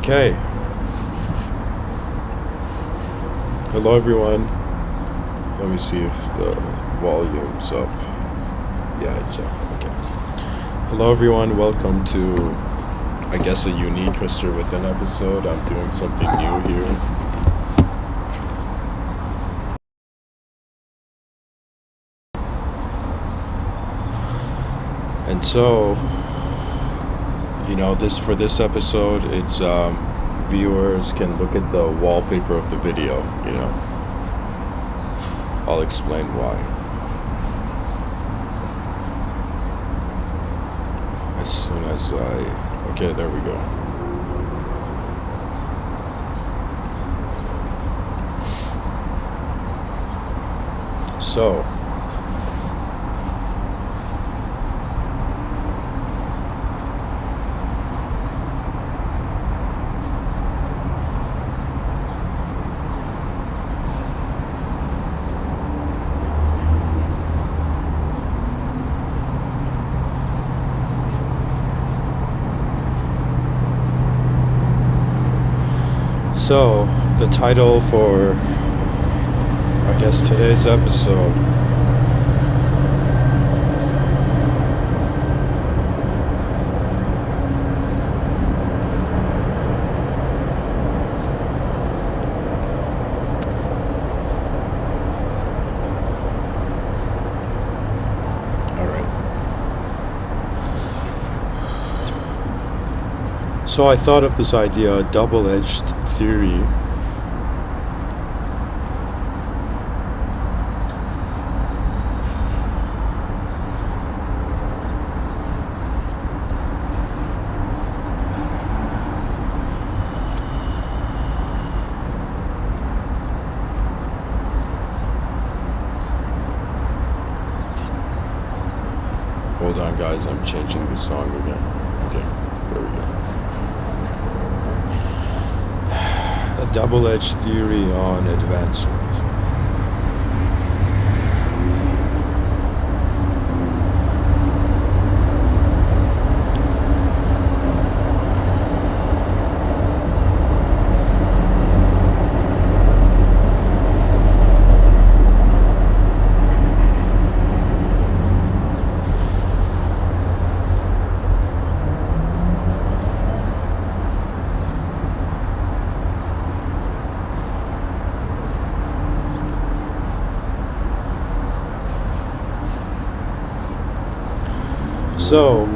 Okay. Hello everyone. Let me see if the volume's up. Yeah, it's up. Okay. Hello everyone. Welcome to, I guess, a unique Mr.Within episode. I'm doing something new here. And so, for this episode, it's viewers can look at the wallpaper of the video, I'll explain why. As soon as okay, there we go. So, the title for, I guess, today's episode So I thought of this idea, a double-edged theory. Hold on, guys, I'm changing the song again. Okay, there we go. A double-edged theory on advancement. So,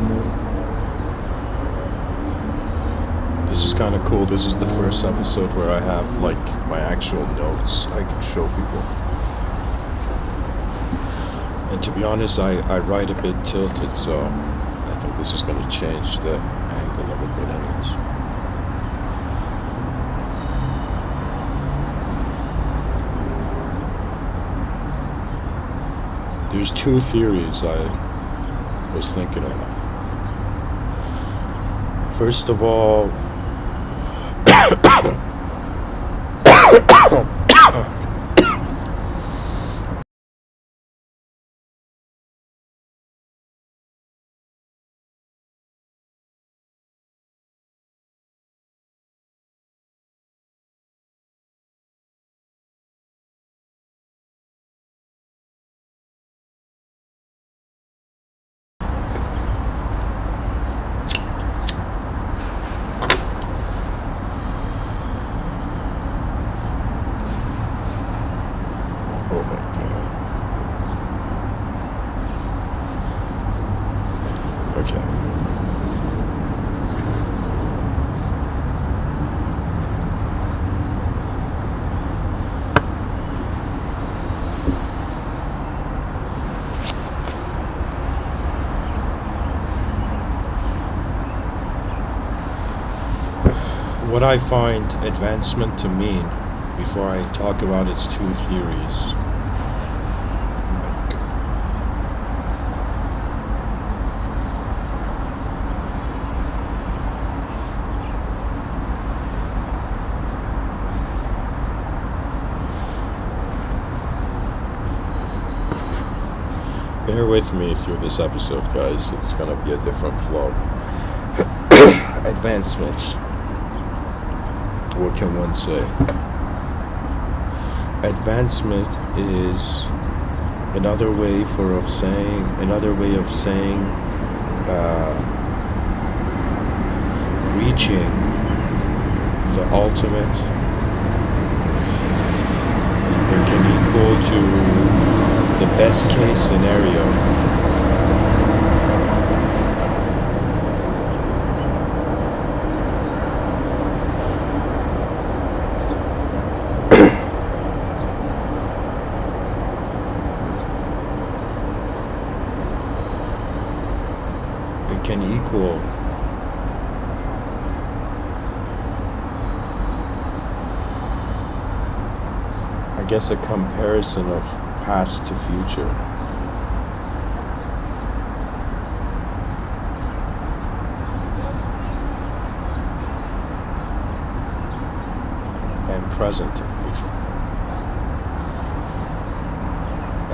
this is kind of cool. This is the first episode where I have, my actual notes I can show people. And to be honest, I write a bit tilted, so I think this is going to change the angle of it anyways. There's two theories I was thinking about. First of all, what I find advancement to mean, before I talk about its two theories, bear with me through this episode, guys. It's gonna be a different flow. Advancement. what can one say? Advancement is another way of saying reaching the ultimate, or can equal to the best case scenario. It can equal I guess a comparison of past to future. And present to future.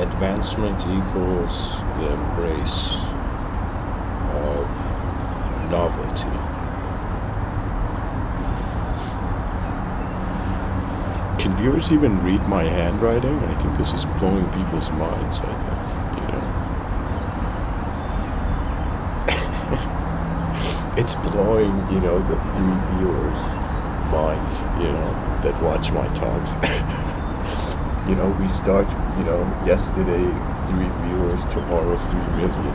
Advancement equals the embrace of novelty. Can viewers even read my handwriting? I think this is blowing people's minds, I think, It's blowing, the 3 viewers' minds, that watch my talks. We start, yesterday 3 viewers, tomorrow 3 million,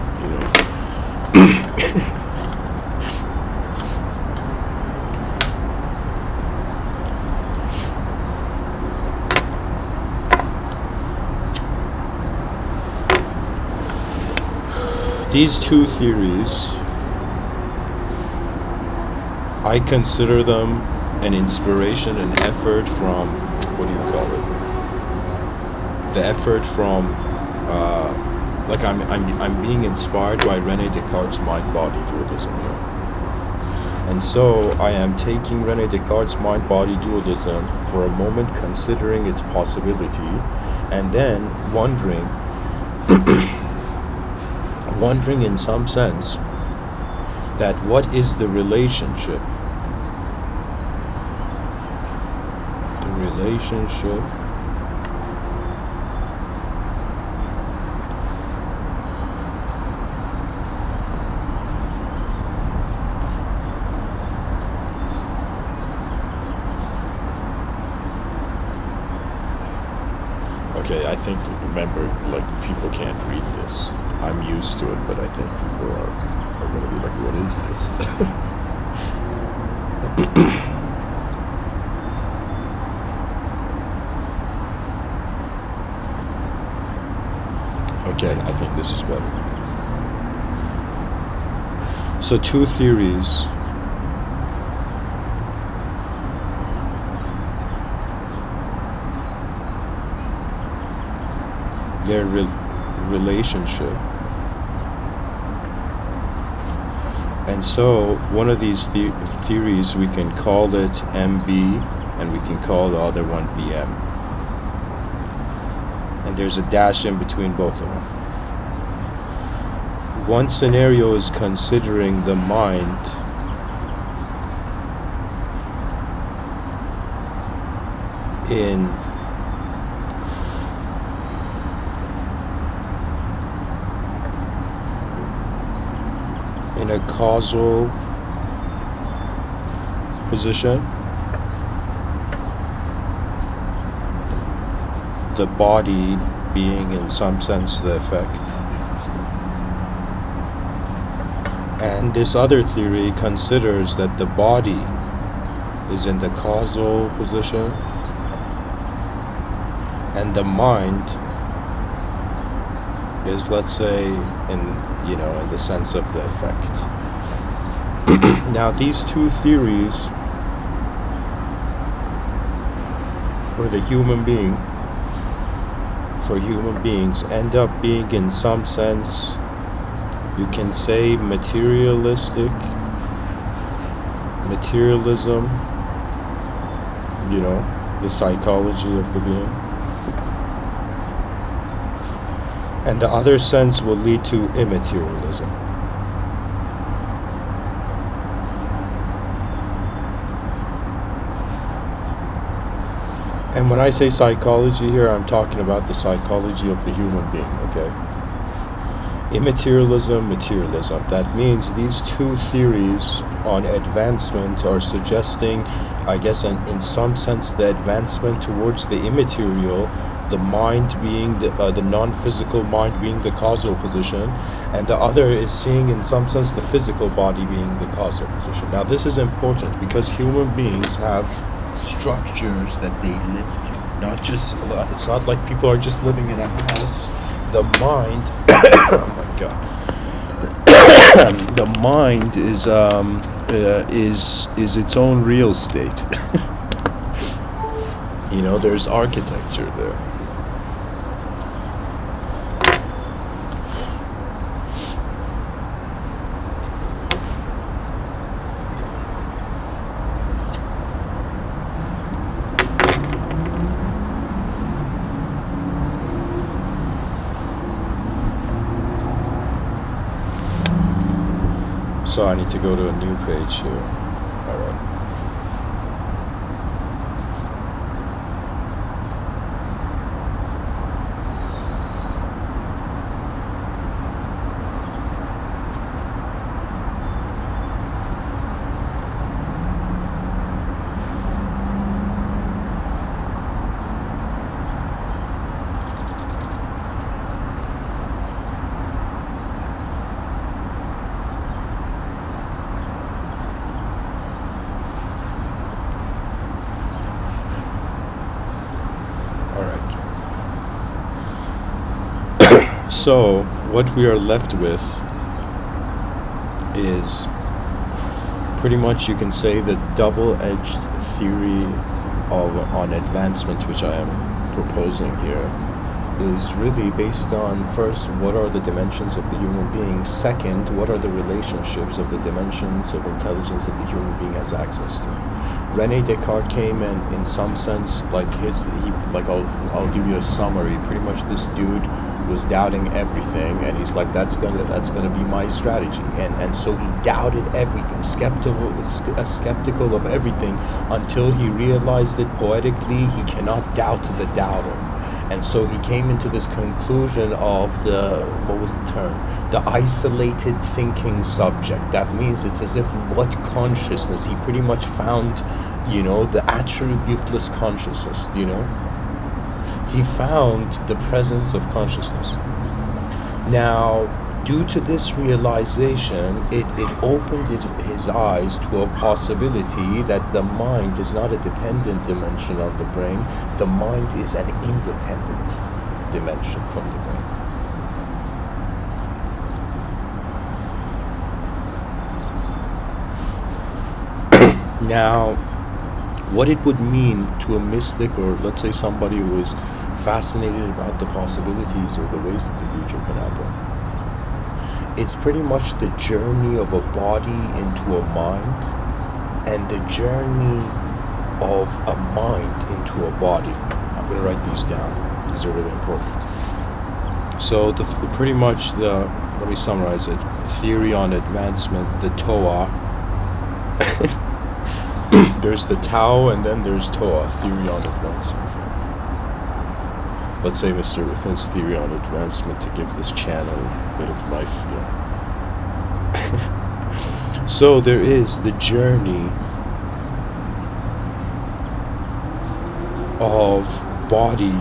These 2 theories, I consider them an inspiration, an effort from, the effort from, I'm being inspired by René Descartes' mind-body dualism. And so I am taking René Descartes' mind-body dualism for a moment, considering its possibility, and then wondering in some sense that what is the relationship Okay, I think, remember, people can't read this. I'm used to it, but I think people are going to be like, what is this? Okay, I think this is better. So 2 theories. Their relationship. And so one of these theories, we can call it MB, and we can call the other one BM. And there's a dash in between both of them. One scenario is considering the mind in a causal position, the body being in some sense the effect. And this other theory considers that the body is in the causal position and the mind is, let's say, in the sense of the effect. Now, these 2 theories for human beings end up being, in some sense, you can say materialism, the psychology of the being. And the other sense will lead to immaterialism. And when I say psychology here, I'm talking about the psychology of the human being, okay? Immaterialism, materialism. That means these two theories on advancement are suggesting, I guess, in some sense, the advancement towards the immaterial, the mind being the non-physical mind being the causal position, and the other is seeing in some sense the physical body being the causal position. Now this is important because human beings have structures that they live through. Not just, it's not like people are just living in a house. The mind, oh my god, the mind is its own real estate. You know, there's architecture there. So I need to go to a new page here. All right. So what we are left with is pretty much, you can say, the double-edged theory on advancement, which I am proposing here, is really based on, first, what are the dimensions of the human being? Second, what are the relationships of the dimensions of intelligence that the human being has access to? Rene Descartes came and, in some sense, I'll give you a summary. Pretty much, this dude was doubting everything, and he's like, that's gonna be my strategy, and so he doubted everything, skeptical of everything, until he realized that poetically he cannot doubt the doubter. And so he came into this conclusion of what was the term? The isolated thinking subject. That means it's as if what consciousness, he pretty much found, the attributeless consciousness, He found the presence of consciousness. Now, due to this realization, it opened his eyes to a possibility that the mind is not a dependent dimension on the brain. The mind is an independent dimension from the brain. Now, what it would mean to a mystic, or let's say somebody who is fascinated about the possibilities or the ways that the future can happen, it's pretty much the journey of a body into a mind, and the journey of a mind into a body. I'm going to write these down. These are really important. So let me summarize it. Theory on advancement, the Toa. There's the Tao, and then there's Toa, theory on advancement. Let's say Mr.Within's theory on advancement, to give this channel a bit of life. So there is the journey of body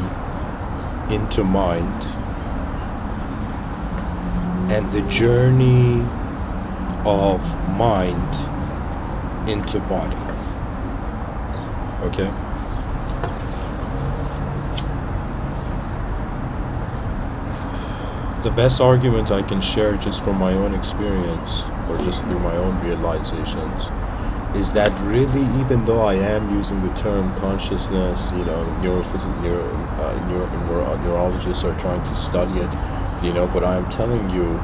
into mind, and the journey of mind into body. Okay? The best argument I can share just from my own experience, or just through my own realizations, is that really, even though I am using the term consciousness, neurologists are trying to study it, but I am telling you,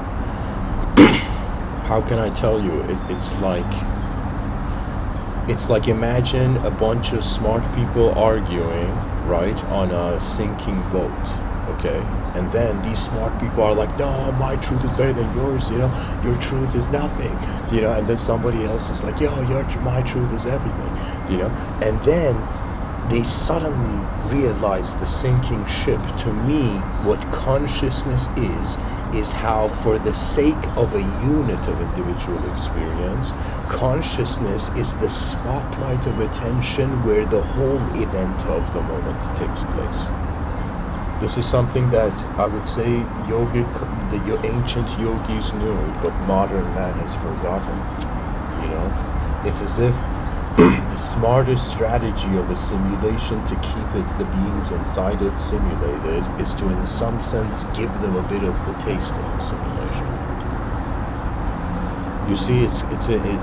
how can I tell you? It's like imagine a bunch of smart people arguing, right, on a sinking boat, okay? And then these smart people are like, no, my truth is better than yours, your truth is nothing, and then somebody else is like, my truth is everything, and then they suddenly realize the sinking ship. To me, what consciousness is how, for the sake of a unit of individual experience, consciousness is the spotlight of attention where the whole event of the moment takes place. This is something that I would say the ancient yogis knew, but modern man has forgotten. It's as if the smartest strategy of a simulation to keep the beings inside it simulated is to, in some sense, give them a bit of the taste of the simulation. You see, it's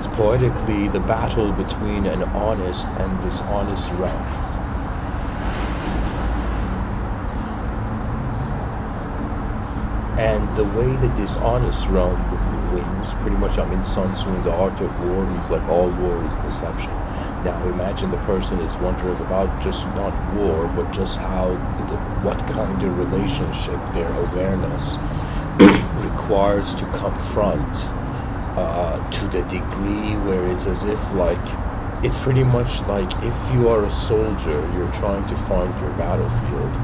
poetically the battle between an honest and dishonest realm. And the way the dishonest realm wins, pretty much, Sun Tzu in The Art of War, he's like, all war is deception. Now imagine the person is wondering about just not war, but just what kind of relationship their awareness requires to confront to the degree where it's as if it's pretty much like if you are a soldier, you're trying to find your battlefield.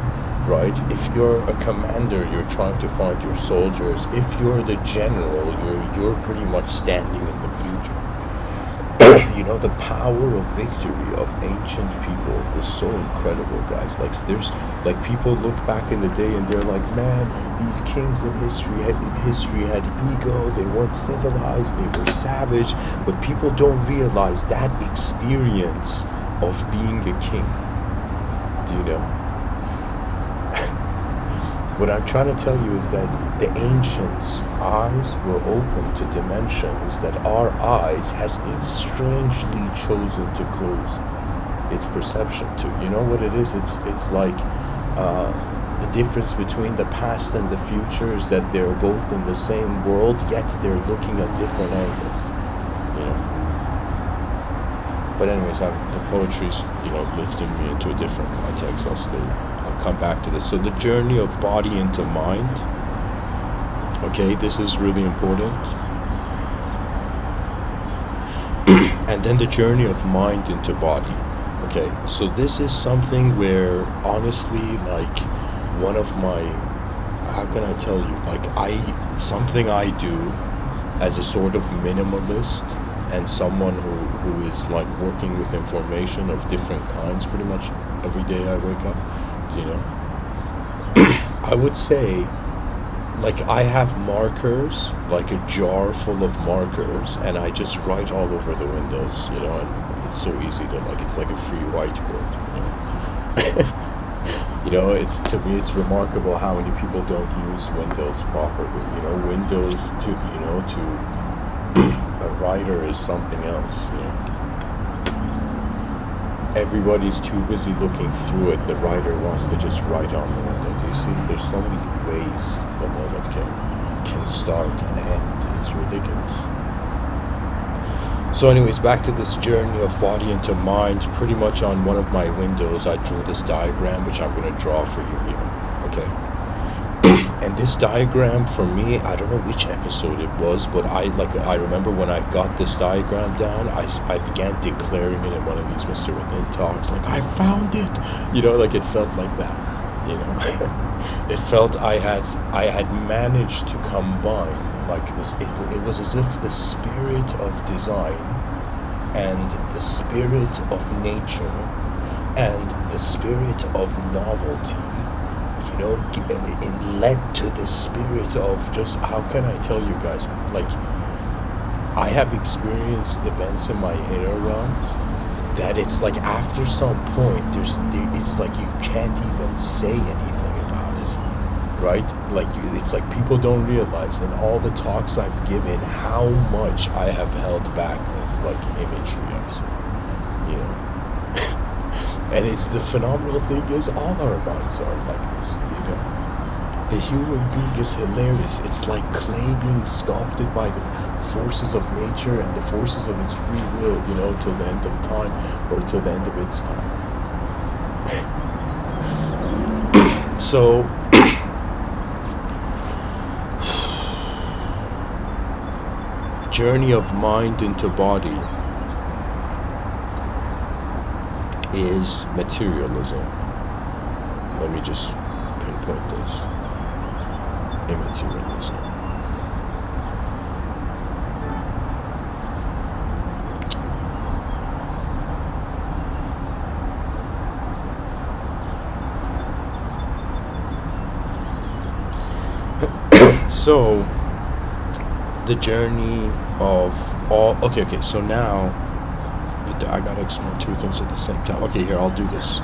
Right? If you're a commander, you're trying to find your soldiers. If you're the general, you're pretty much standing in the future. The power of victory of ancient people was so incredible, guys. There's people look back in the day and they're like, man, these kings in history had ego. They weren't civilized. They were savage. But people don't realize that experience of being a king. Do you know? What I'm trying to tell you is that the ancients' eyes were open to dimensions that our eyes has strangely chosen to close its perception to. You know what it is? It's like the difference between the past and the future is that they're both in the same world, yet they're looking at different angles. But anyways, the poetry's lifting me into a different context. I'll come back to this. So the journey of body into mind. Okay, this is really important. And then the journey of mind into body. Okay, so this is something where honestly, one of my, how can I tell you, something I do as a sort of minimalist and someone who is working with information of different kinds pretty much every day I wake up, I would say I have markers, a jar full of markers, and I just write all over the windows, and it's so easy to it's like a free whiteboard, it's, to me, it's remarkable how many people don't use Windows properly. Windows to a writer is something else. Everybody's too busy looking through it. The writer wants to just write on the window. Do you see? There's so many ways the moment can start and end. It's ridiculous. So anyways, back to this journey of body into mind. Pretty much on one of my windows, I drew this diagram, which I'm going to draw for you here. Okay. And this diagram, for me, I don't know which episode it was, but I remember when I got this diagram down, I began declaring it in one of these Mr.Within talks, I found it, it felt like that, It felt I had managed to combine this. It was as if the spirit of design and the spirit of nature and the spirit of novelty led to the spirit of just, how can I tell you guys, I have experienced events in my inner realms that it's after some point it's you can't even say anything about it, right? It's people don't realize in all the talks I've given how much I have held back of imagery I've seen, And it's the phenomenal thing is all our minds are like this, The human being is hilarious. It's like clay being sculpted by the forces of nature and the forces of its free will, till the end of time or till the end of its time. So, journey. journey of mind into body. is materialism. Let me just pinpoint this. Immaterialism. So, the journey of all... Okay, so now, I gotta explore two things at the same time. Okay, here, I'll do this.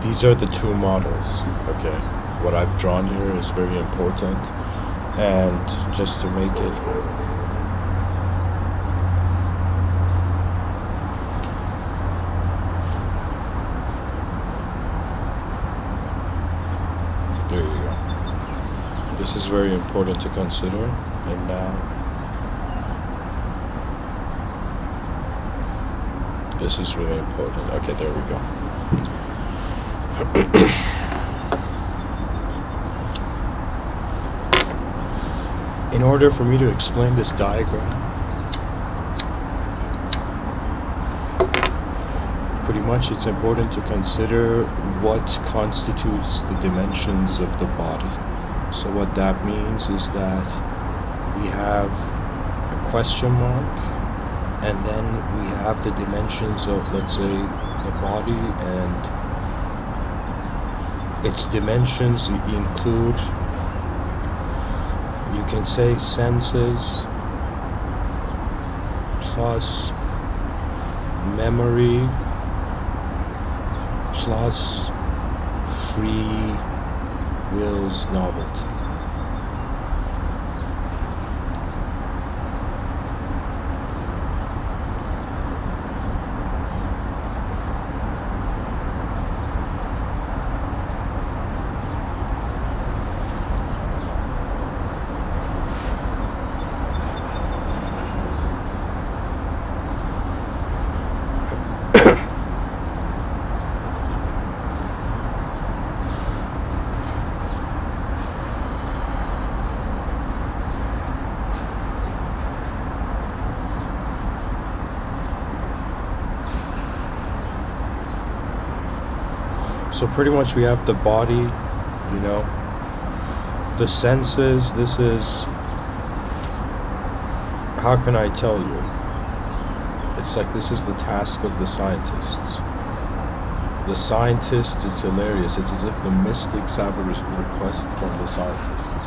These are the two models, okay? What I've drawn here is very important, and just to make it... There you go. This is very important to consider, and now... This is really important. Okay, there we go. In order for me to explain this diagram, pretty much it's important to consider what constitutes the dimensions of the body. So what that means is that we have a question mark, and then we have the dimensions of, let's say, the body, and its dimensions include, you can say, senses plus memory plus free will's novelty. So pretty much we have the body, you know, the senses. This is, how can I tell you? It's like this is the task of the scientists. The scientists, it's hilarious. It's as if the mystics have a request from the scientists.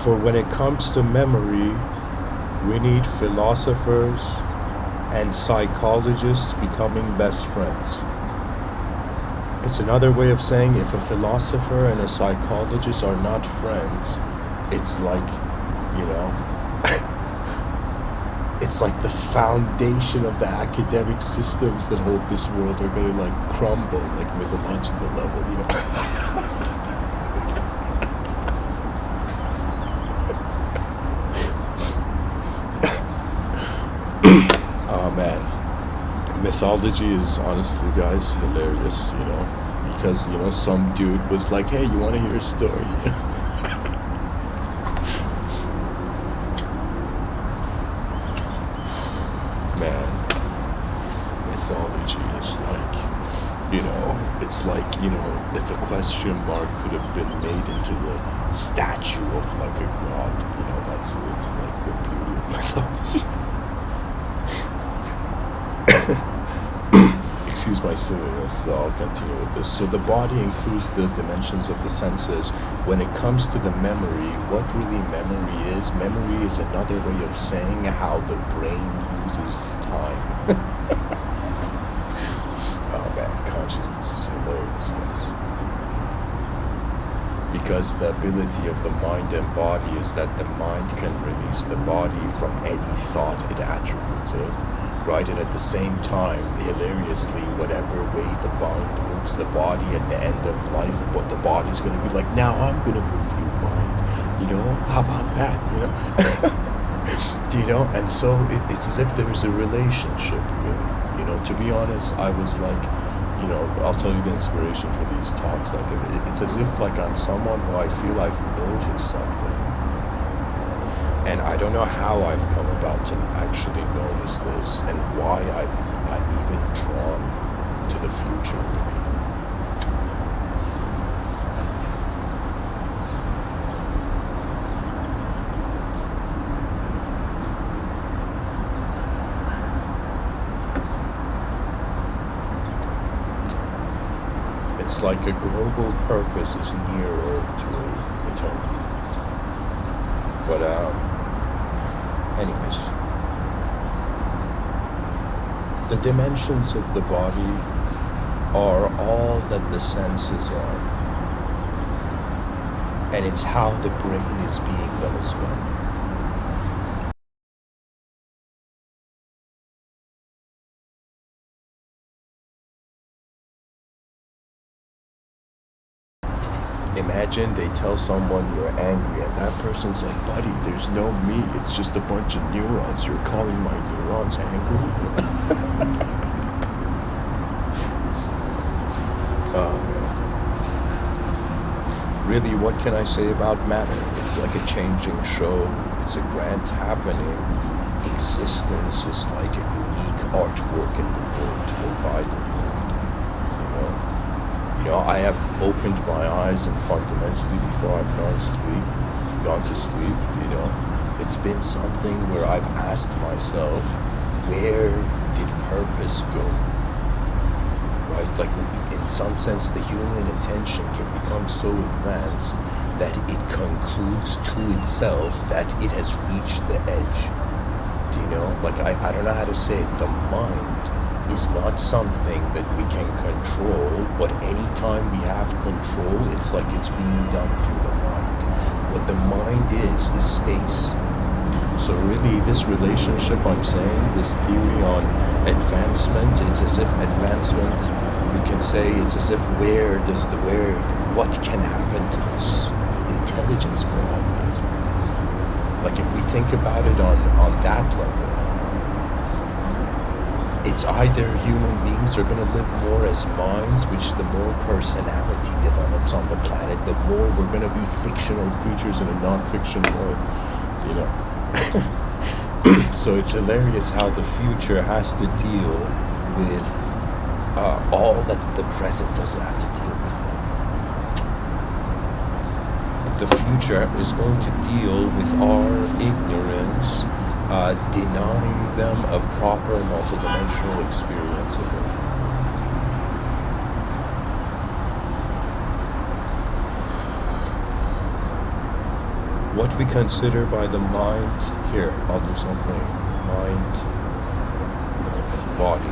For when it comes to memory, we need philosophers and psychologists becoming best friends. It's another way of saying if a philosopher and a psychologist are not friends, it's like, you know, it's like the foundation of the academic systems that hold this world are gonna like crumble, like mythological level, you know. Man, mythology is honestly, guys, hilarious, you know, because, you know, some dude was like, hey, you want to hear a story, you know? Man, mythology is like, you know, it's like, you know, if a question mark could have been made into the statue of like a god, you know, it's like the beauty of mythology. excuse my silliness, though I'll continue with this. So the body includes the dimensions of the senses. When it comes to the memory, what really memory is another way of saying how the brain uses time. Oh man, consciousness is hilarious, guys. Because the ability of the mind and body is that the mind can release the body from any thought it attributes it, right? And at the same time, hilariously, whatever way the mind moves the body at the end of life, but the body's going to be like, now I'm going to move you, mind. You know, how about that, you know? Do you know? And so it's as if there's a relationship, really. You know, to be honest, I was like, you know, I'll tell you the inspiration for these talks. Like, it's as if like I'm someone who I feel I've noticed something, and I don't know how I've come about to actually notice this, and why I'm even drawn to the future. Really. It's like a global purpose is nearer to eternity. But anyways, the dimensions of the body are all that the senses are, and it's how the brain is being them as well. Imagine they tell someone you're angry, and that person's like, buddy, there's no me, it's just a bunch of neurons. You're calling my neurons angry? Really, what can I say about matter? It's like a changing show. It's a grand happening. Existence is like a unique artwork in the world, or by the world, you know? You know, I have opened my eyes, and fundamentally before I've gone to sleep, you know, it's been something where I've asked myself, where did purpose go? Right? Like, in some sense, the human attention can become so advanced that it concludes to itself that it has reached the edge. Do you know? Like, I don't know how to say it. The mind is not something that we can control, but anytime we have control, it's like it's being done through the mind. What the mind is space. So really, this relationship I'm saying, this theory on advancement, it's as if advancement, we can say, it's as if what can happen to this intelligence we're all with? Like, if we think about it on that level, it's either human beings are going to live more as minds, which the more personality develops on the planet, the more we're going to be fictional creatures in a non-fiction world, you know. So it's hilarious how the future has to deal with all that the present doesn't have to deal with. The future is going to deal with our ignorance, denying them a proper multidimensional experience of it. What we consider by the mind, here, I'll do something, mind, body.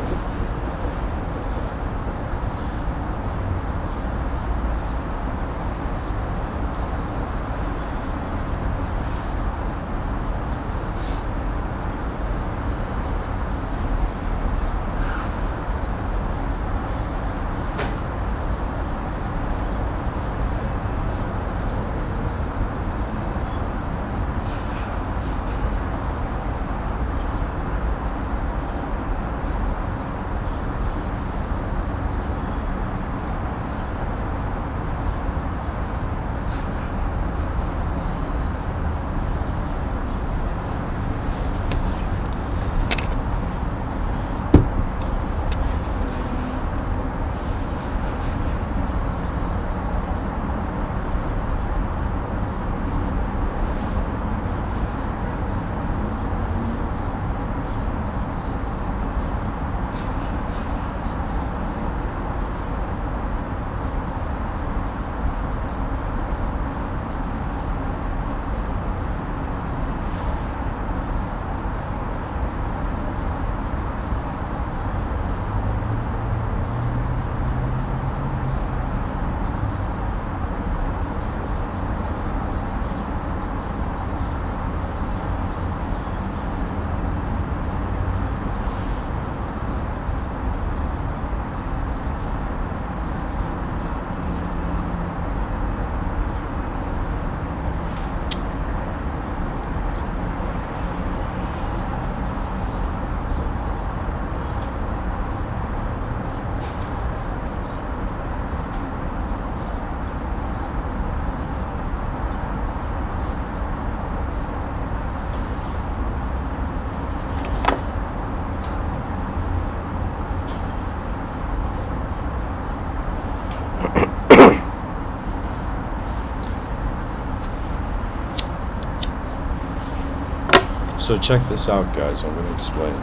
So check this out, guys. I'm gonna explain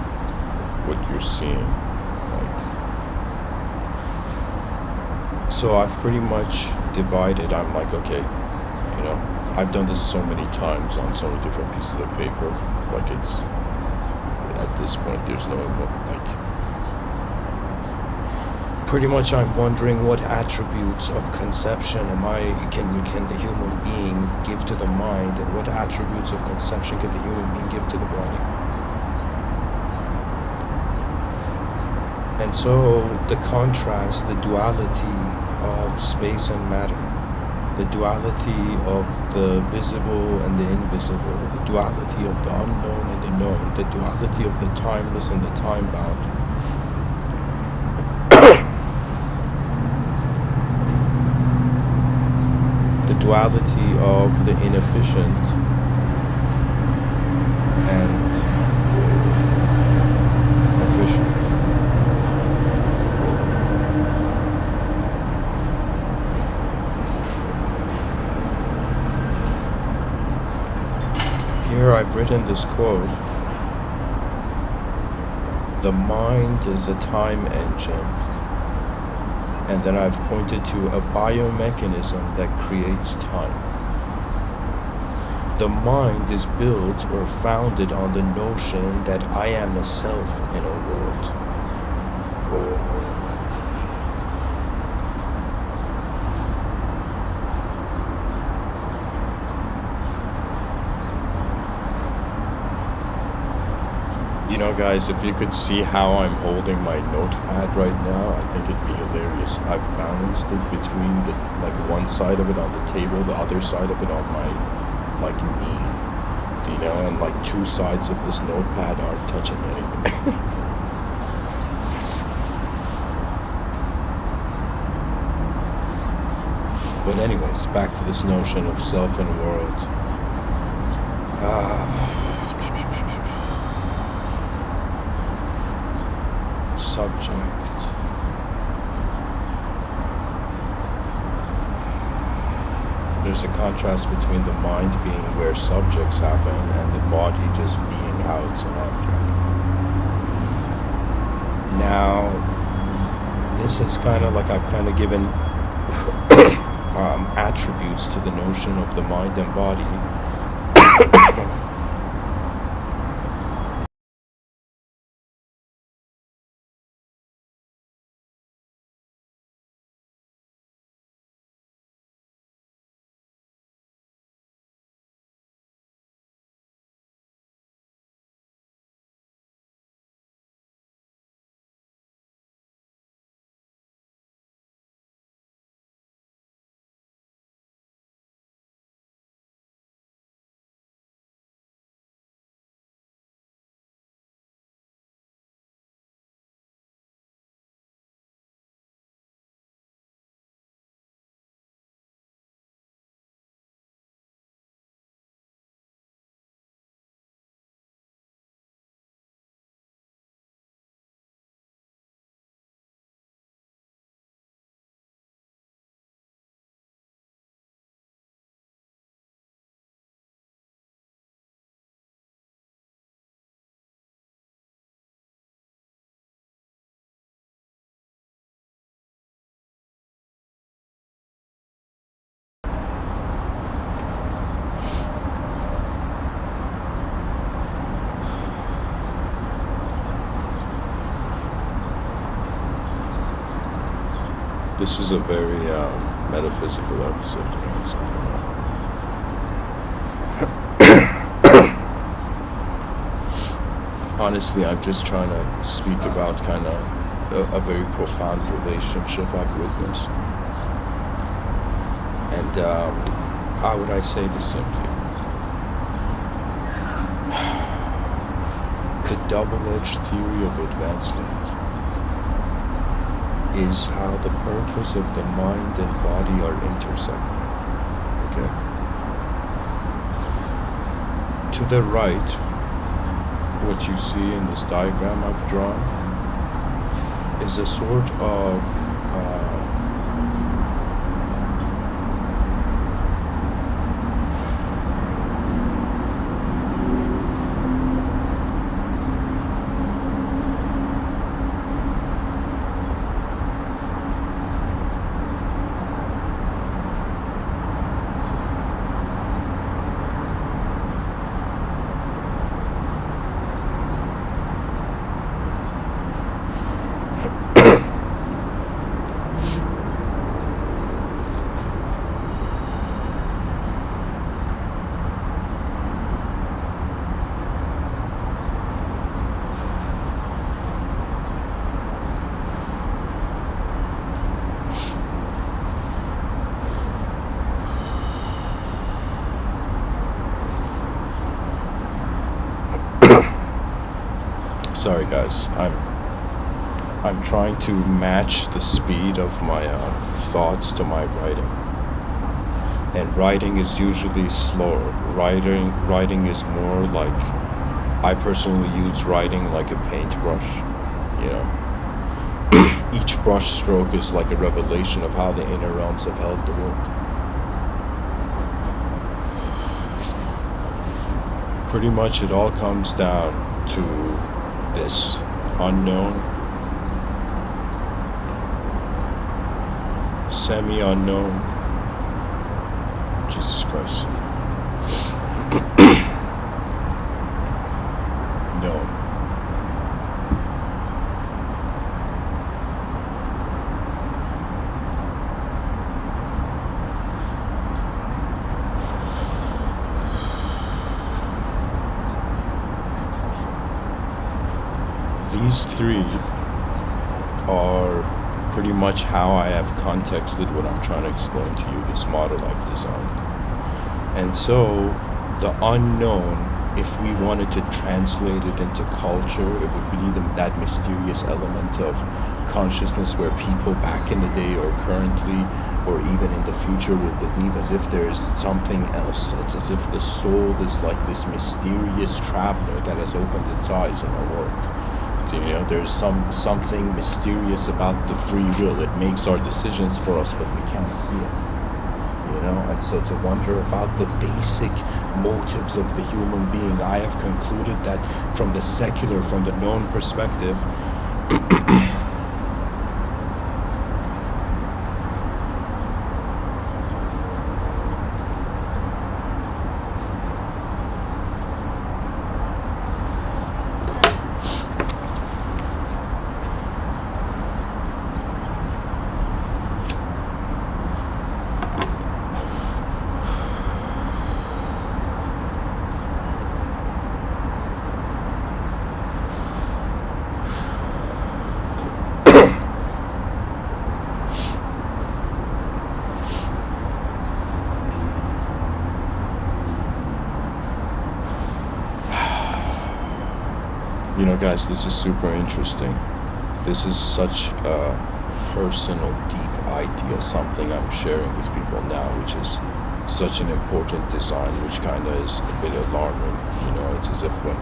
what you're seeing. So I've pretty much divided. I'm like, okay, I've done this so many times on so many different pieces of paper. Like it's at this point, there's no pretty much I'm wondering what attributes of conception can the human being give to the mind, and what attributes of conception can the human being give to the body. And so the contrast, the duality of space and matter, the duality of the visible and the invisible, the duality of the unknown and the known, the duality of the timeless and the time-bound. The duality of the inefficient and efficient. Here I've written this quote: the mind is a time engine. And then I've pointed to a biomechanism that creates time. The mind is built or founded on the notion that I am a self in a world. Guys, if you could see how I'm holding my notepad right now, I think it'd be hilarious. I've balanced it between one side of it on the table, the other side of it on my knee, and two sides of this notepad aren't touching anything. But anyways, back to this notion of self and world. Subject. There's a contrast between the mind being where subjects happen and the body just being how it's an object. Now, this is kind of like I've kind of given attributes to the notion of the mind and body. This is a very metaphysical episode, guys. Honestly, I'm just trying to speak about kind of a very profound relationship I've witnessed. And how would I say this simply? The double-edged theory of advancement is how the purpose of the mind and body are intersecting. Okay? To the right, what you see in this diagram I've drawn is a sort of Sorry, guys. I'm trying to match the speed of my thoughts to my writing. And writing is usually slower. Writing is more like, I personally use writing like a paintbrush, you know. Each brush stroke is like a revelation of how the inner realms have held the world. Pretty much it all comes down to this unknown, semi-unknown, Jesus Christ, known. These three are pretty much how I have contexted what I'm trying to explain to you, this model I've designed. And so, the unknown, if we wanted to translate it into culture, it would be that mysterious element of consciousness where people back in the day or currently or even in the future will believe as if there's something else. It's as if the soul is like this mysterious traveler that has opened its eyes in our world. You know, there's something mysterious about the free will. It makes our decisions for us, but we can't see it. You know, and so to wonder about the basic motives of the human being, I have concluded that from the secular, from the known perspective, you know, guys, this is super interesting. This is such a personal, deep idea, something I'm sharing with people now, which is such an important design, which kind of is a bit alarming. You know, it's as if when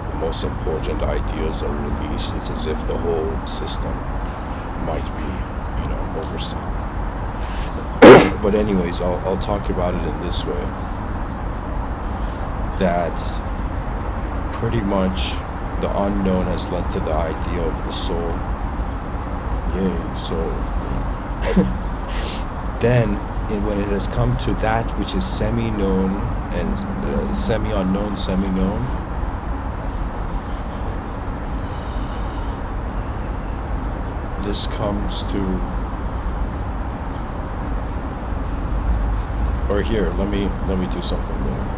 the most important ideas are released, it's as if the whole system might be, you know, overseen. But anyways, I'll talk about it in this way. That pretty much the unknown has led to the idea of the soul. Yay, soul. Then, when it has come to that which is semi-known and semi-unknown, semi-known, this comes to, or here, let me do something better.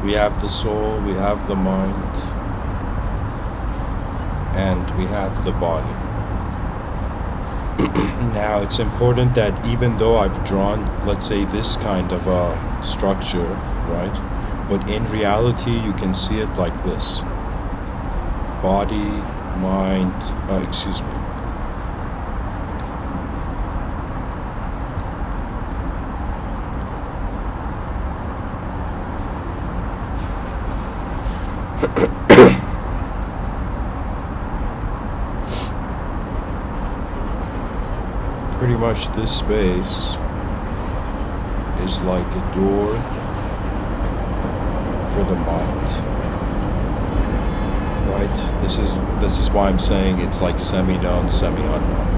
We have the soul, we have the mind, and we have the body. Now, it's important that even though I've drawn, let's say, this kind of a structure, right? But in reality, you can see it like this. Body, mind, excuse me. Pretty much this space is like a door for the mind, right? This is why I'm saying it's like semi-known, semi-unknown.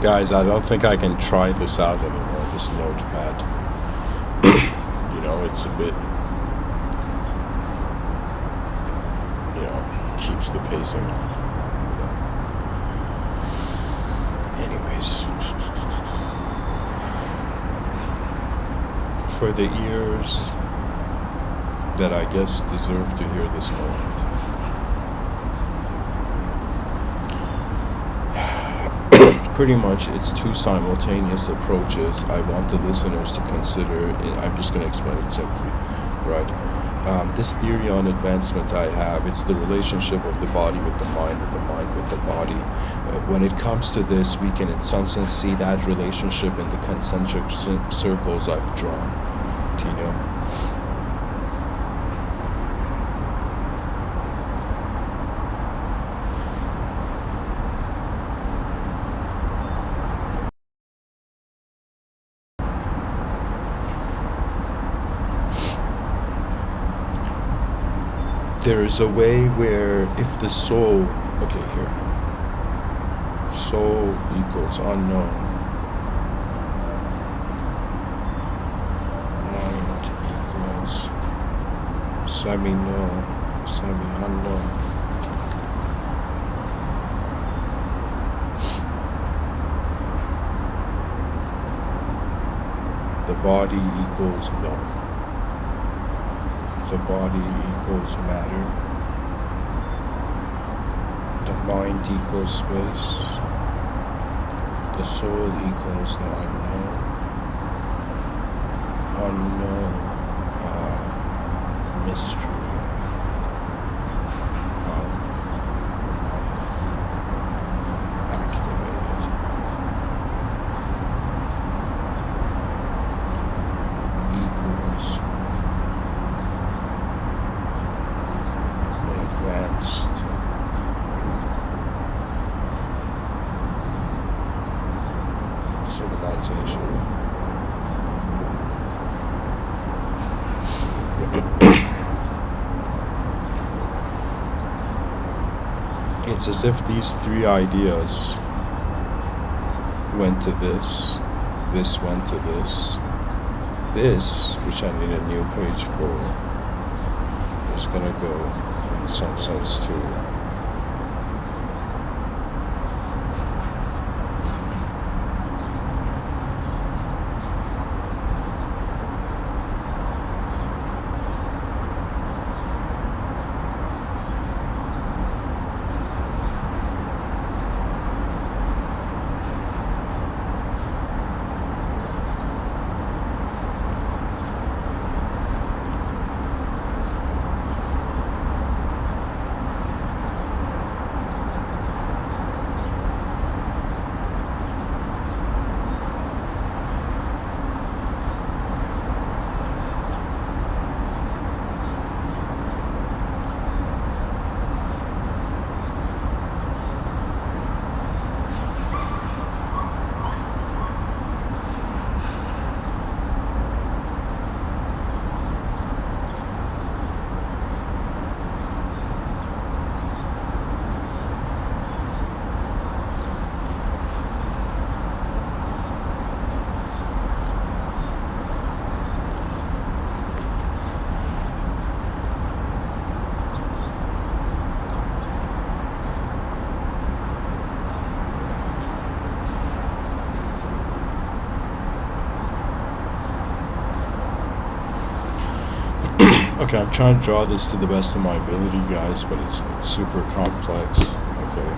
Guys, I don't think I can try this out anymore, this notepad. You know, it's a bit, you know, keeps the pacing off. Anyways, for the ears that I guess deserve to hear this moment, pretty much it's two simultaneous approaches I want the listeners to consider. I'm just going to explain it simply, right? This theory on advancement I have, it's the relationship of the body with the mind with the body. When it comes to this, we can in some sense see that relationship in the concentric circles I've drawn. Do you know? There is a way where if the soul, okay, here, soul equals unknown, mind equals semi-known, semi-unknown. The body equals known. The body equals matter. The mind equals space. The soul equals the unknown. Unknown mystery of life activated. Equals advanced civilization. It's as if these three ideas went to this went to this, which I need a new page for, is gonna go in some sense to okay, I'm trying to draw this to the best of my ability, guys, but it's super complex. Okay.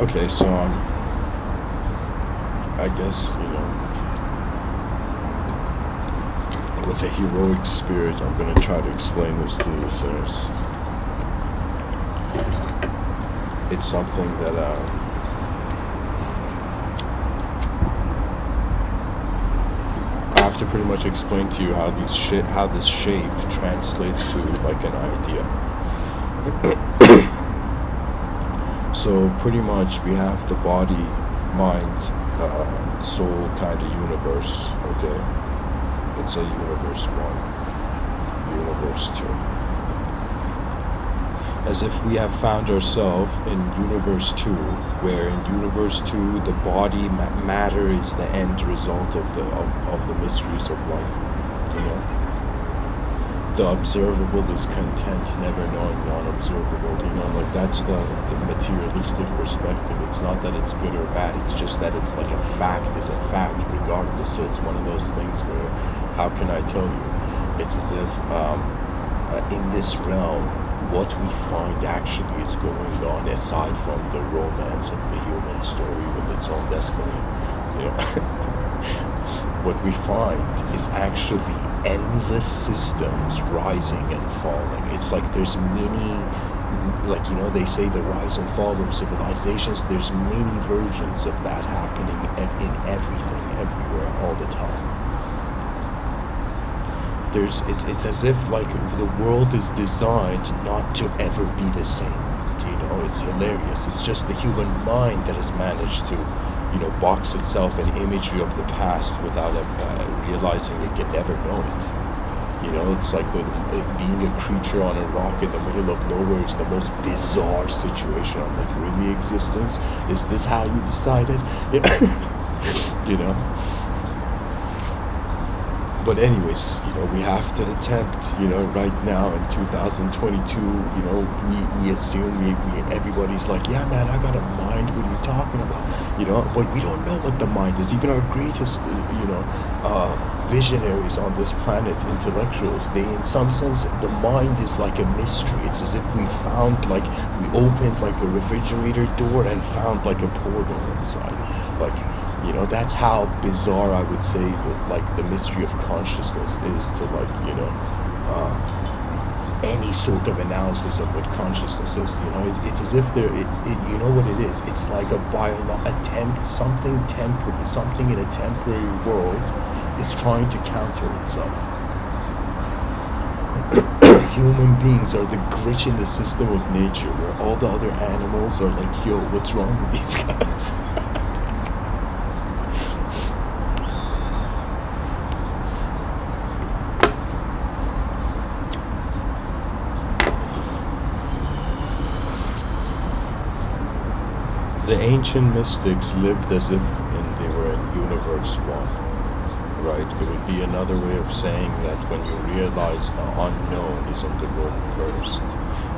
Okay, so I guess, you know, with a heroic spirit, I'm going to try to explain this to the listeners. It's something that I have to pretty much explain to you how this shape translates to like an idea. So pretty much we have the body, mind, soul kind of universe. Okay, it's a universe 1, universe 2. As if we have found ourselves in universe 2, where in universe 2 the body matter is the end result of the mysteries of life. You know, the observable is content, never knowing non-observable. You know, like that's the materialistic perspective. It's not that it's good or bad. It's just that it's like a fact is a fact regardless. So it's one of those things where, how can I tell you? It's as if in this realm, what we find actually is going on, aside from the romance of the human story with its own destiny, you know, what we find is actually endless systems rising and falling. It's like there's many, like, you know, they say the rise and fall of civilizations, there's many versions of that happening in everything, everywhere, all the time. It's as if like the world is designed not to ever be the same. You know, it's hilarious. It's just the human mind that has managed to, you know, box itself in imagery of the past without realizing it can never know it. You know, it's like being a creature on a rock in the middle of nowhere is the most bizarre situation. I'm like, really, existence? Is this how you decided? You know? But anyways, you know, we have to attempt, you know, right now in 2022, you know, we assume everybody's like, yeah, man, I got a mind, what are you talking about? You know, but we don't know what the mind is. Even our greatest, you know, visionaries on this planet, intellectuals, they, in some sense, the mind is like a mystery. It's as if we opened like a refrigerator door and found like a portal inside. Like, you know, that's how bizarre I would say that, like, the mystery of consciousness is to, like, you know, any sort of analysis of what consciousness is. You know, it's as if you know what it is. It's like something in a temporary world is trying to counter itself. Human beings are the glitch in the system of nature, where all the other animals are like, yo, what's wrong with these guys? The ancient mystics lived as if they were in universe 1, right? It would be another way of saying that when you realize the unknown is in the room first,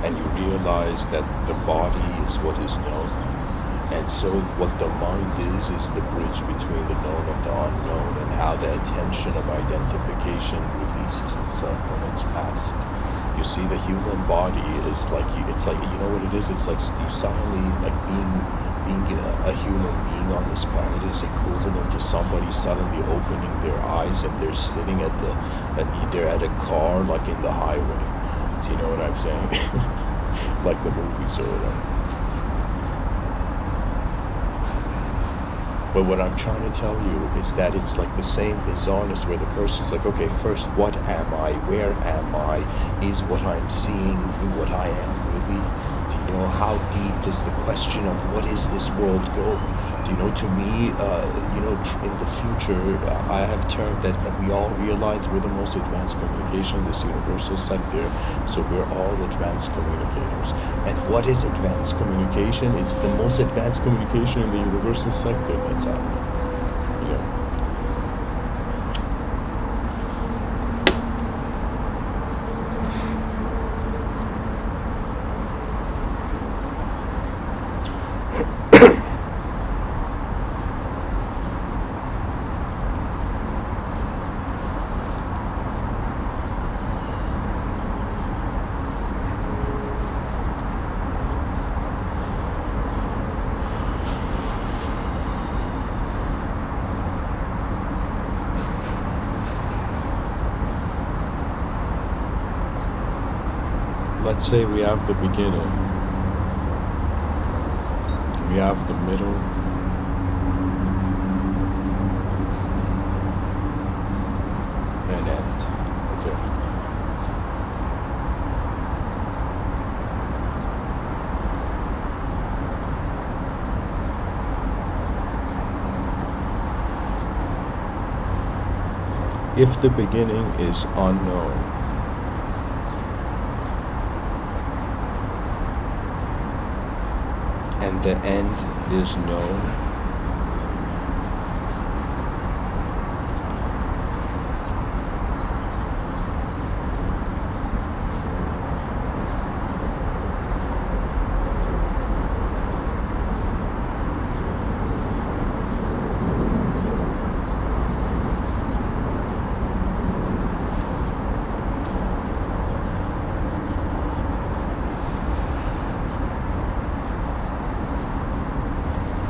and you realize that the body is what is known, and so what the mind is the bridge between the known and the unknown, and how the attention of identification releases itself from its past. You see, the human body is like, it's like, you know what it is? It's like you suddenly, like, being a human being on this planet is equivalent to somebody suddenly opening their eyes and they're sitting they're at a car, like, in the highway. Do you know what I'm saying? Like the movies or whatever. But what I'm trying to tell you is that it's like the same bizarreness where the person's like, okay, first, what am I? Where am I? Is what I'm seeing what I am really? Do you know, how deep does the question of what is this world go? Do you know, to me, you know, in the future, I have termed that we all realize we're the most advanced communication in this universal sector. So we're all advanced communicators. And what is advanced communication? It's the most advanced communication in the universal sector that's happening. You know. Let's say we have the beginning, we have the middle, if the beginning is unknown, and the end is known,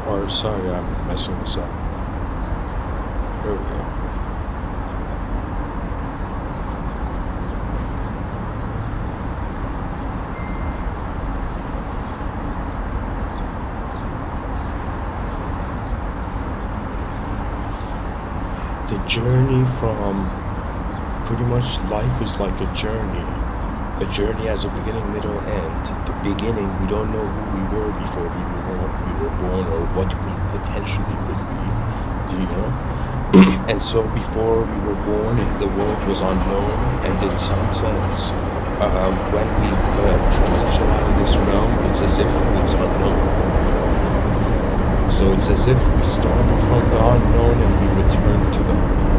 or sorry, I'm messing this up. Here we go. The journey from pretty much life is like a journey. A journey has a beginning, middle, end. The beginning, we don't know who we were before we were born or what we potentially could be. Do you know? And so before we were born, the world was unknown, and in some sense, when we transition out of this realm, it's as if it's unknown. So it's as if we started from the unknown and we return to the unknown.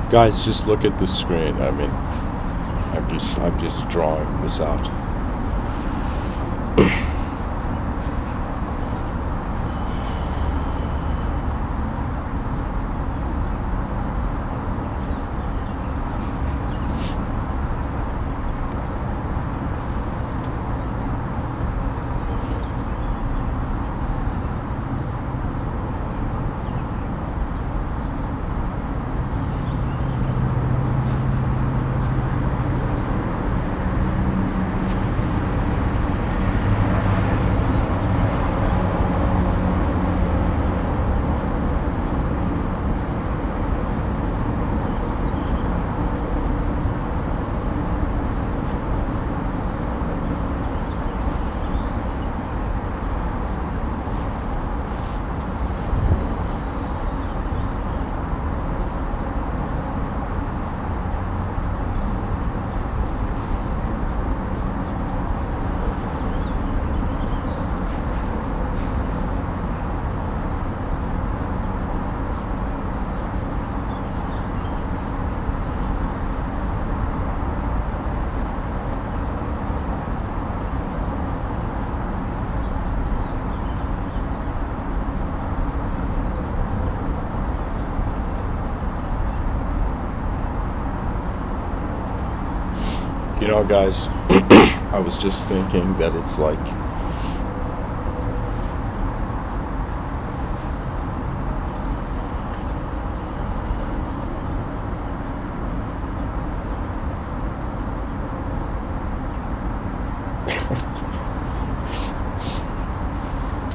Guys, just look at the screen. I mean, I'm just drawing this out. You know, guys, I was just thinking that it's like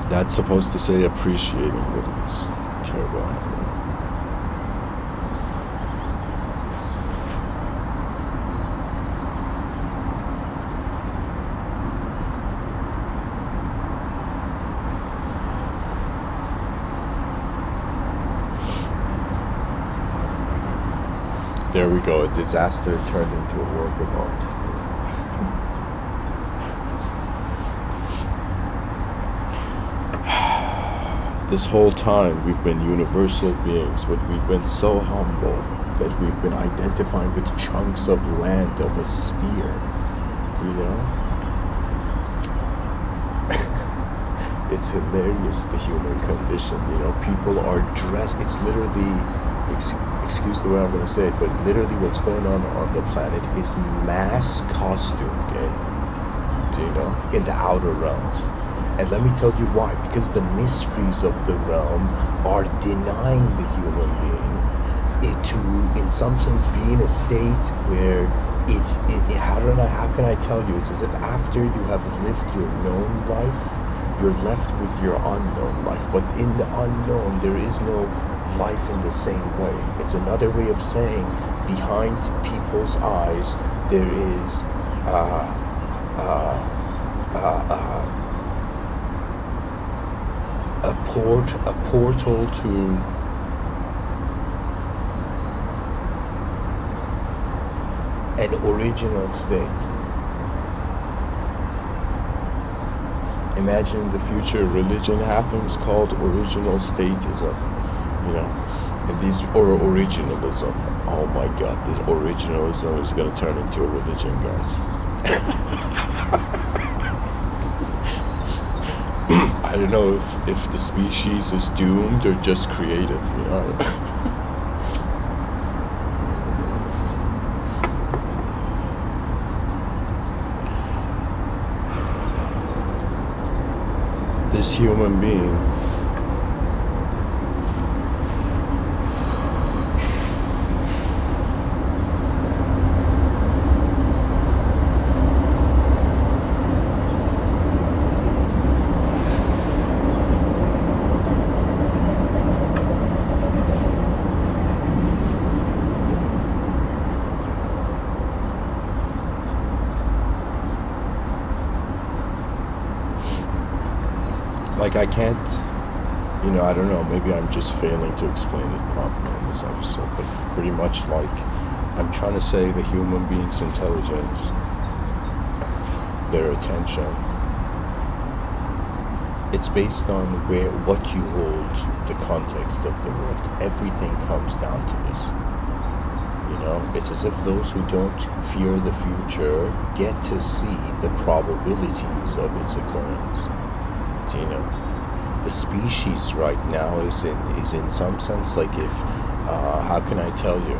that's supposed to say appreciating, but it's terrible. There we go. A disaster turned into a work of art. This whole time we've been universal beings, but we've been so humble that we've been identifying with chunks of land of a sphere. Do you know? It's hilarious, the human condition. You know, people are dressed. It's literally, excuse the way I'm going to say it, but literally what's going on the planet is mass costume game. Do you know? In the outer realms. And let me tell you why. Because the mysteries of the realm are denying the human being it to, in some sense, be in a state where how can I tell you? It's as if after you have lived your known life, you're left with your unknown life. But in the unknown, there is no life in the same way. It's another way of saying behind people's eyes, there is a portal to an original state. Imagine the future religion happens called original statism, you know, and these, or originalism. Oh my God, this originalism is going to turn into a religion, guys. I don't know if the species is doomed or just creative, you know. This human being like, I can't, you know, I don't know, maybe I'm just failing to explain it properly in this episode, but pretty much like, I'm trying to say the human being's intelligence, their attention, it's based on what you hold the context of the world. Everything comes down to this. You know, it's as if those who don't fear the future get to see the probabilities of its occurrence. You know, the species right now is in some sense like, if how can I tell you,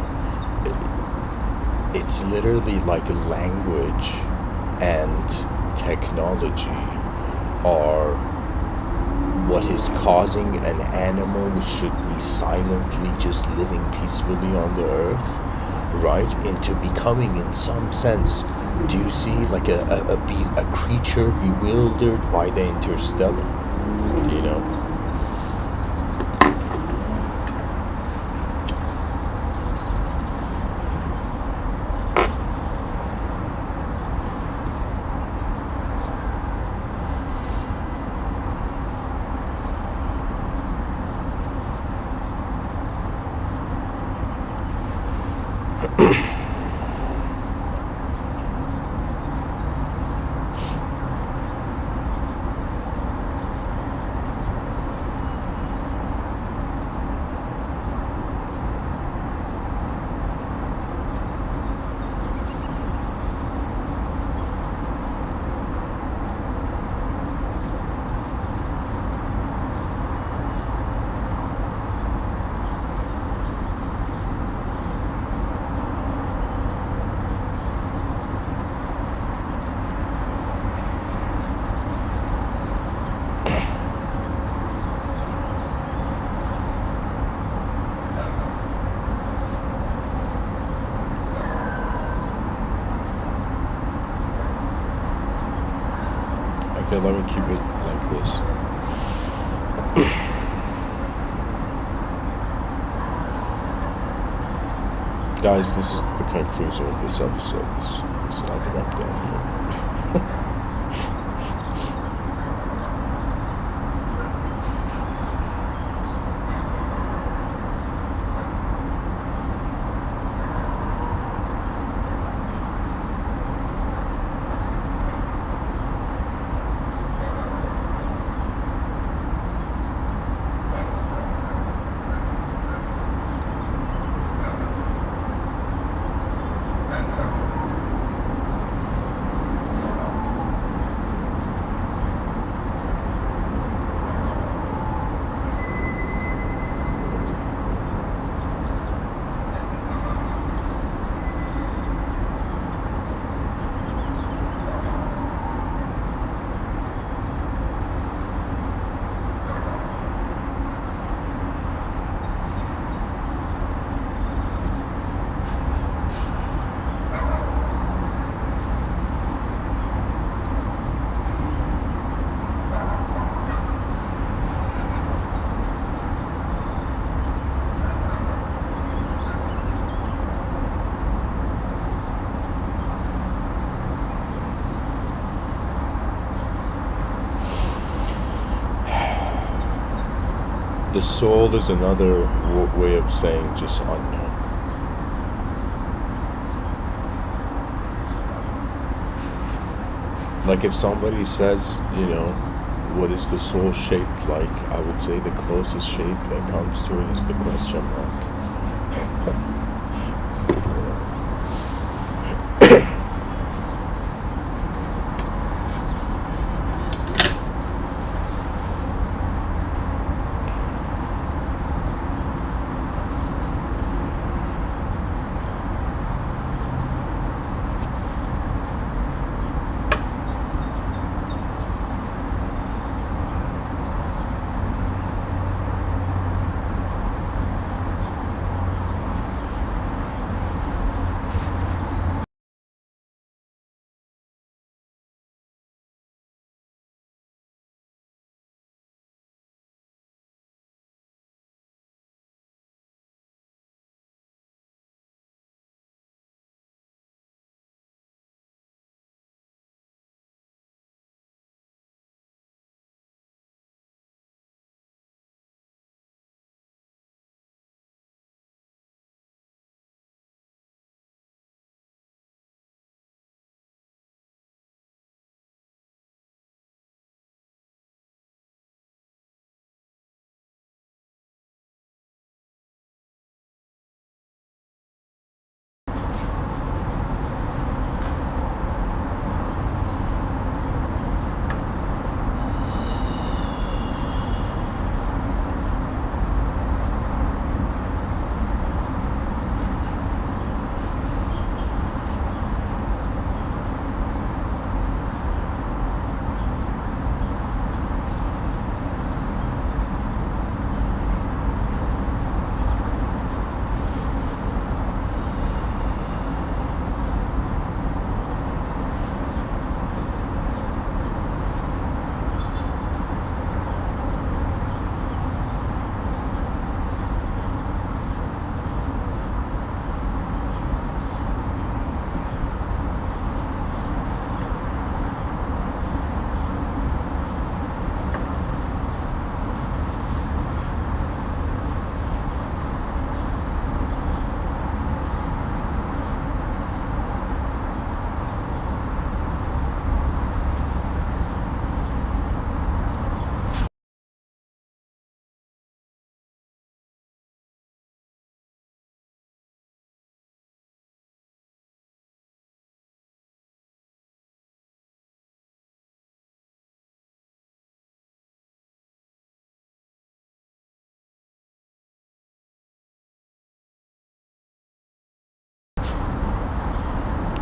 it's literally like language and technology are what is causing an animal which should be silently just living peacefully on the earth, right, into becoming, in some sense, do you see, like a creature bewildered by the interstellar, you know? let me keep it like this. Guys, this is the conclusion of this episode. I think I'm done here. The soul is another way of saying just unknown. Like if somebody says, what is the soul shaped like? I would say the closest shape that comes to it is the question mark.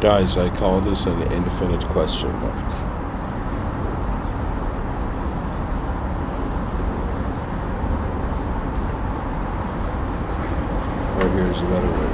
Guys, I call this an infinite question mark. Or here's a better way.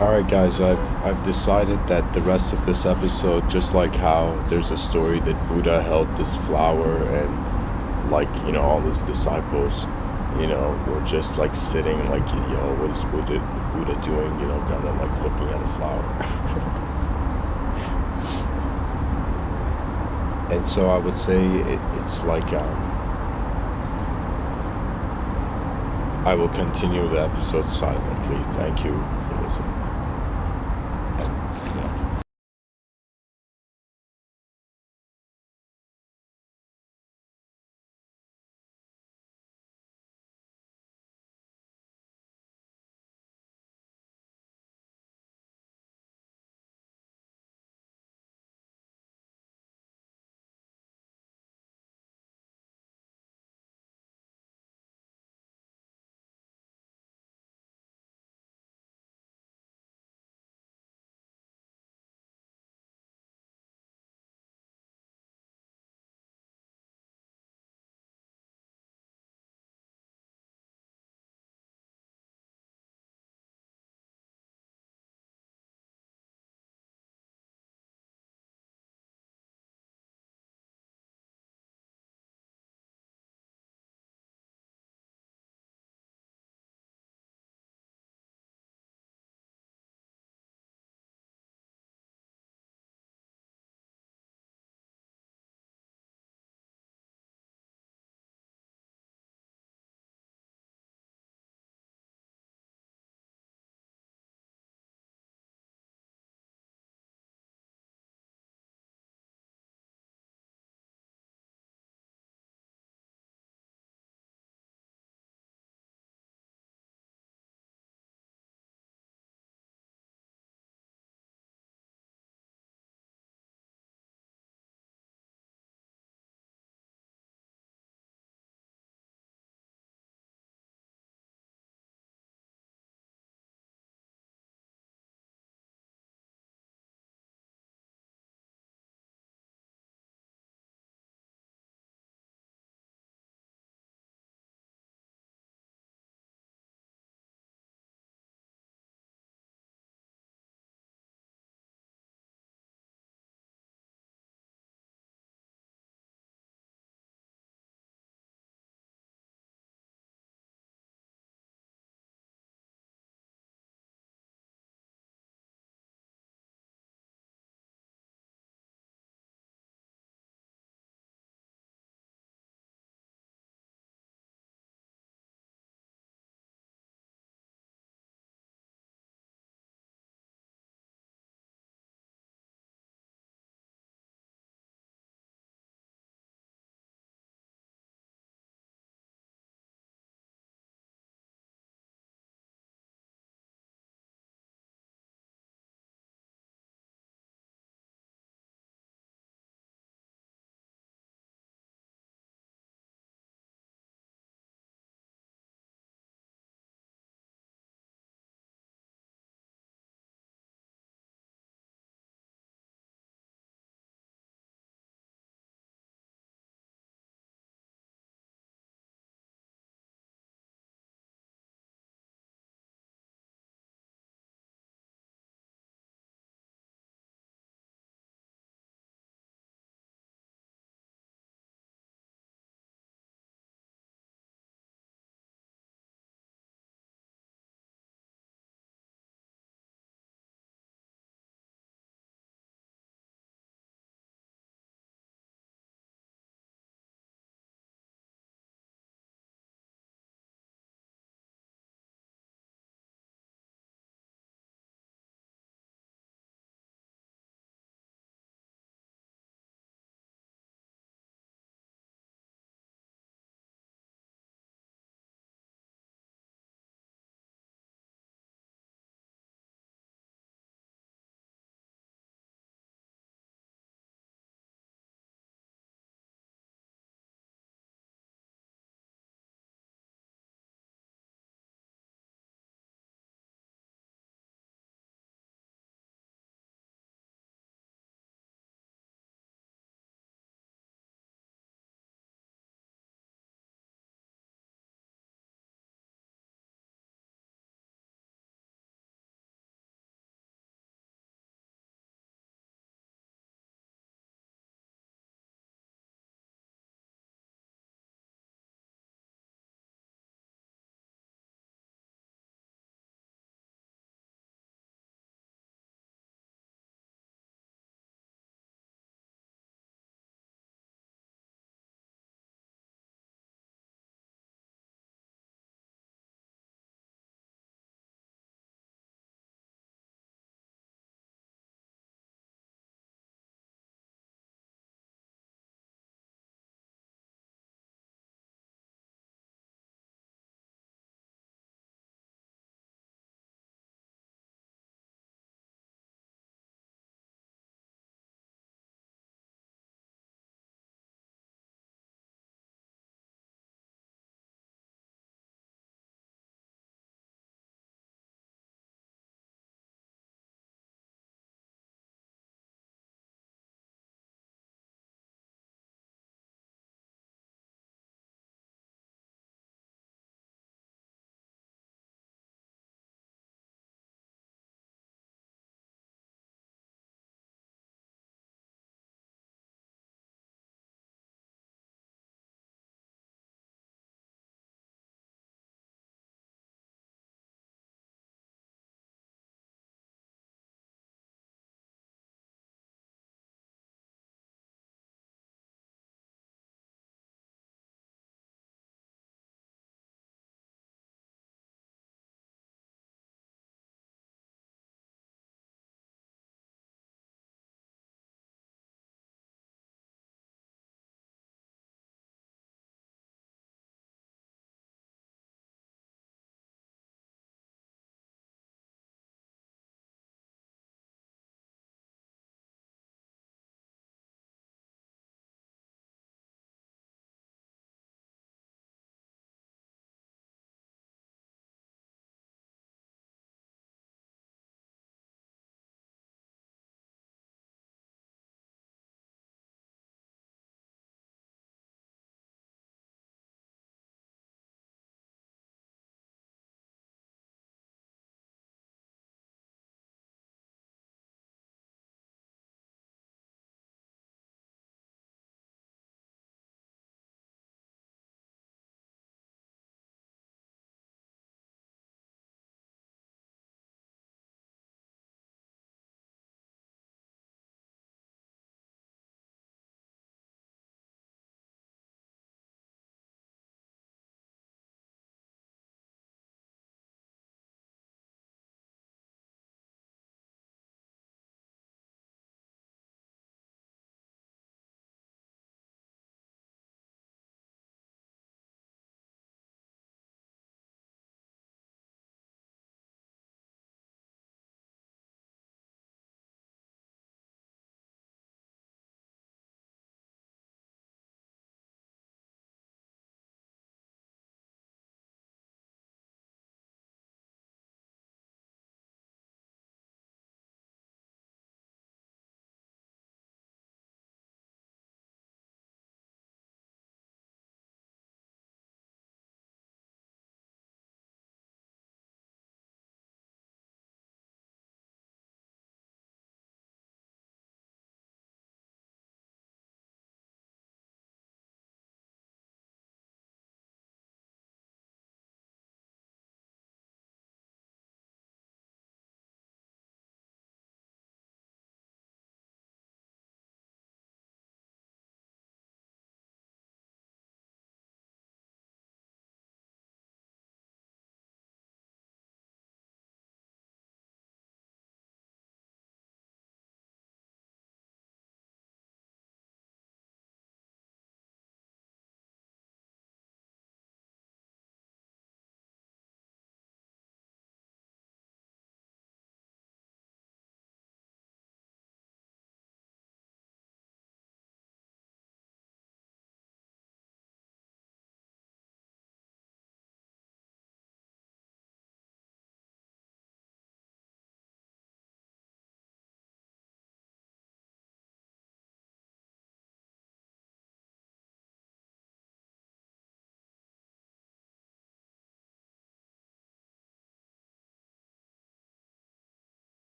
Alright guys, I've decided that the rest of this episode, just like how there's a story that Buddha held this flower and like, all his disciples, were just like sitting like, what is Buddha doing, kind of like looking at a flower. And so I would say it's like I will continue the episode silently. Thank you for listening.